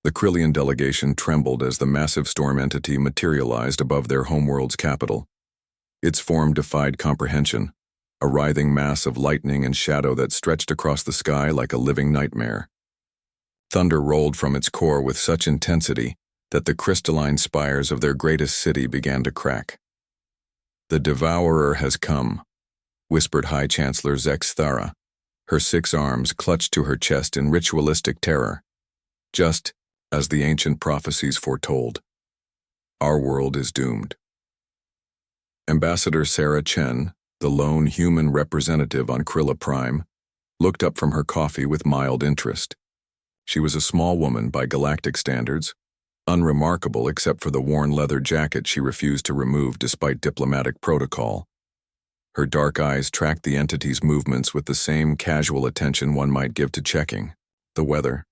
The Krillian delegation trembled as the massive storm entity materialized above their homeworld's capital. Its form defied comprehension, a writhing mass of lightning and shadow that stretched across the sky like a living nightmare. Thunder rolled from its core with such intensity that the crystalline spires of their greatest city began to crack. "The Devourer has come," whispered High Chancellor Zex Thara, her 6 arms clutched to her chest in ritualistic terror. Just as the ancient prophecies foretold, our world is doomed. Ambassador Sarah Chen, the lone human representative on Krilla Prime, looked up from her coffee with mild interest. She was a small woman by galactic standards, unremarkable except for the worn leather jacket she refused to remove despite diplomatic protocol. Her dark eyes tracked the entity's movements with the same casual attention one might give to checking the weather.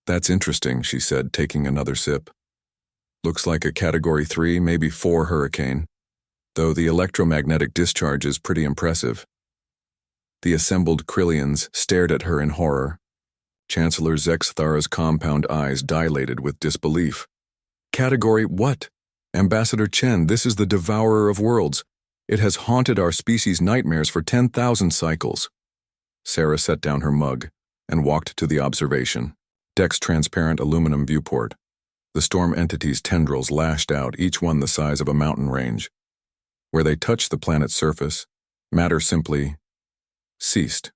"That's interesting," she said, taking another sip. "Looks like a Category 3, maybe 4 hurricane, though the electromagnetic discharge is pretty impressive." The assembled Krillians stared at her in horror. Chancellor Zex Thara's compound eyes dilated with disbelief. "Category what? Ambassador Chen, this is the Devourer of Worlds. It has haunted our species' nightmares for 10,000 cycles." Sarah set down her mug and walked to the observation deck's transparent aluminum viewport. The storm entity's tendrils lashed out, each one the size of a mountain range. Where they touched the planet's surface, matter simply ceased,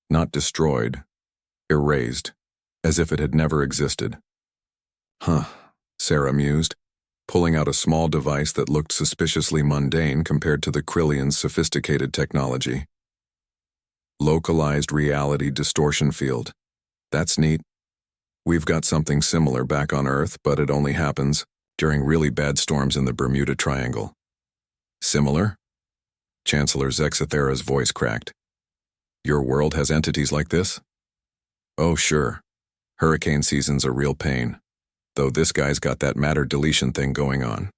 not destroyed, erased, as if it had never existed. "Huh," Sarah mused, pulling out a small device that looked suspiciously mundane compared to the Krillians' sophisticated technology. "Localized reality distortion field. That's neat. We've got something similar back on Earth, but it only happens during really bad storms in the Bermuda Triangle." "Similar?" Chancellor Zexathera's voice cracked. "Your world has entities like this?" "Oh, sure. Hurricane season's a real pain, though this guy's got that matter deletion thing going on."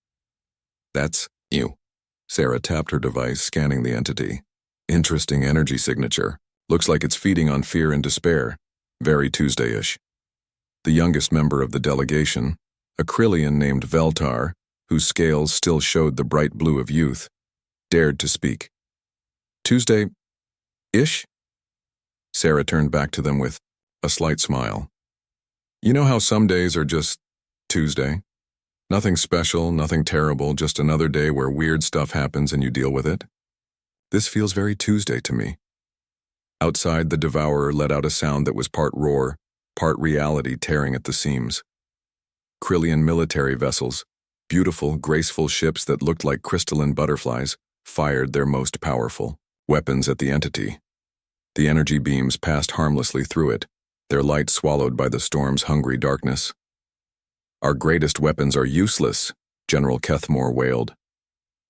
"That's you." Sarah tapped her device, scanning the entity. "Interesting energy signature. Looks like it's feeding on fear and despair. Very Tuesday-ish." The youngest member of the delegation, a Krillian named Veltar, whose scales still showed the bright blue of youth, dared to speak. "Tuesday-ish?" Sarah turned back to them with a slight smile. "You know how some days are just Tuesday? Nothing special, nothing terrible, just another day where weird stuff happens and you deal with it? This feels very Tuesday to me." Outside, the Devourer let out a sound that was part roar, part reality tearing at the seams. Krillian military vessels, beautiful, graceful ships that looked like crystalline butterflies, fired their most powerful weapons at the entity. The energy beams passed harmlessly through it, their light swallowed by the storm's hungry darkness. "Our greatest weapons are useless," General Kethmore wailed.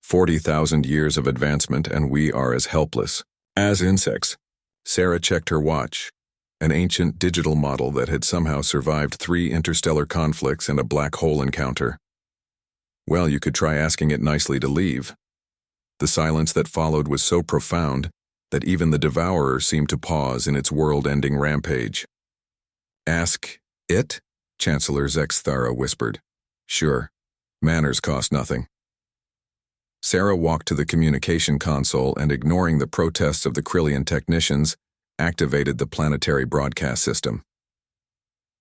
40,000 years of advancement and we are as helpless as insects." Sarah checked her watch, an ancient digital model that had somehow survived 3 interstellar conflicts and a black hole encounter. Well, you could try asking it nicely to leave. The silence that followed was so profound that even the Devourer seemed to pause in its world-ending rampage. "Ask it?" Chancellor Zex Thara whispered. "Sure. Manners cost nothing." Sarah walked to the communication console and, ignoring the protests of the Krillian technicians, activated the planetary broadcast system.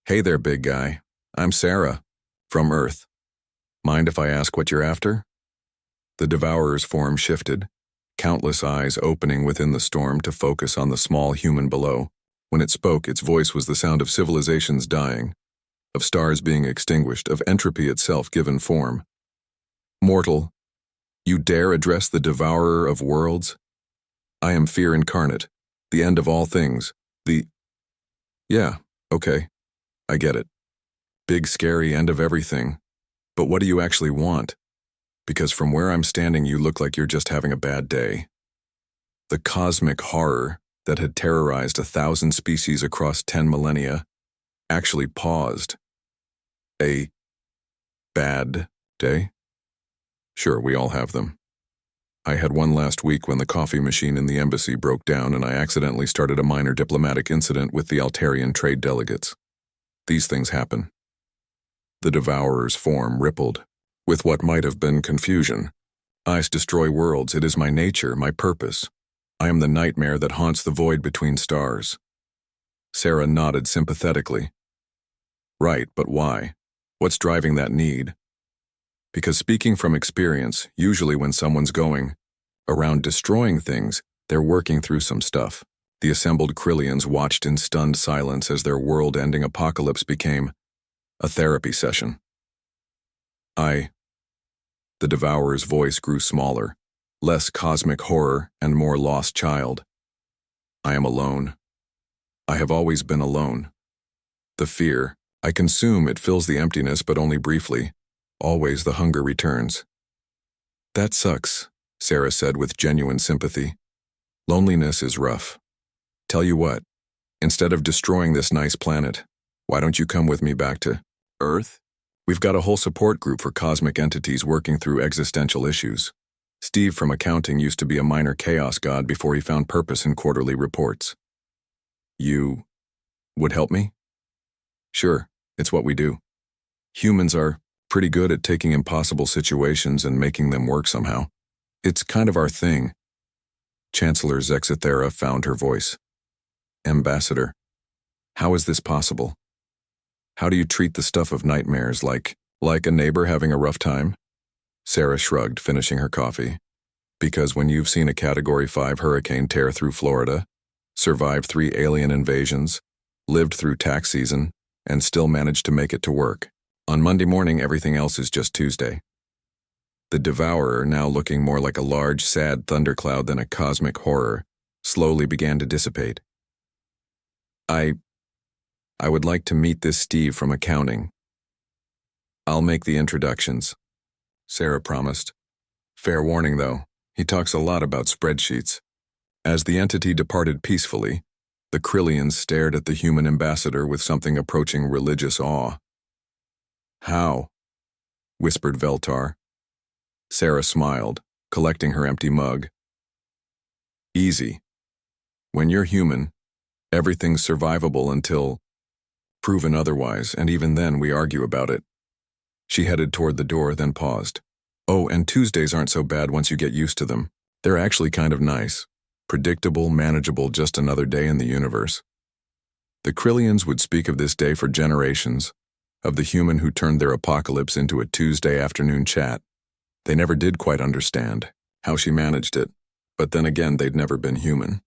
"Hey there, big guy. I'm Sarah, from Earth. Mind if I ask what you're after?" The Devourer's form shifted, countless eyes opening within the storm to focus on the small human below. When it spoke, its voice was the sound of civilizations dying, of stars being extinguished, of entropy itself given form. "Mortal, you dare address the Devourer of Worlds? I am fear incarnate, the end of all things, Yeah, okay, I get it. Big, scary end of everything. But what do you actually want? Because from where I'm standing, you look like you're just having a bad day." The cosmic horror that had terrorized 1,000 species across 10 millennia actually paused. "A bad day? Sure, we all have them. I had one last week when the coffee machine in the embassy broke down and I accidentally started a minor diplomatic incident with the Altarian trade delegates. These things happen. The Devourer's form rippled, with what might have been confusion. I destroy worlds. It is my nature, my purpose. I am the nightmare that haunts the void between stars. Sarah nodded sympathetically. Right, but why? What's driving that need? Because speaking from experience, usually when someone's going around destroying things, they're working through some stuff. The assembled Krillians watched in stunned silence as their world-ending apocalypse became a therapy session. The Devourer's voice grew smaller, less cosmic horror and more lost child. I am alone. I have always been alone. The fear I consume, it fills the emptiness, but only briefly. Always the hunger returns. That sucks, Sarah said with genuine sympathy. Loneliness is rough. Tell you what, instead of destroying this nice planet, why don't you come with me back to Earth? We've got a whole support group for cosmic entities working through existential issues. Steve from accounting used to be a minor chaos god before he found purpose in quarterly reports. You would help me? Sure, it's what we do. Humans are pretty good at taking impossible situations and making them work somehow. It's kind of our thing. Chancellor Zexithera found her voice. Ambassador, how is this possible? How do you treat the stuff of nightmares like a neighbor having a rough time? Sarah shrugged, finishing her coffee. Because when you've seen a Category 5 hurricane tear through Florida, survived 3 alien invasions, lived through tax season, and still managed to make it to work, on Monday morning everything else is just Tuesday. The Devourer, now looking more like a large, sad thundercloud than a cosmic horror, slowly began to dissipate. I would like to meet this Steve from accounting. I'll make the introductions, Sarah promised. Fair warning, though, he talks a lot about spreadsheets. As the entity departed peacefully, the Krillians stared at the human ambassador with something approaching religious awe. How? Whispered Veltar. Sarah smiled, collecting her empty mug. Easy. When you're human, everything's survivable until proven otherwise, and even then we argue about it. She headed toward the door, then paused. Oh, and Tuesdays aren't so bad once you get used to them. They're actually kind of nice. Predictable, manageable, just another day in the universe. The Krillians would speak of this day for generations, of the human who turned their apocalypse into a Tuesday afternoon chat. They never did quite understand how she managed it, but then again they'd never been human.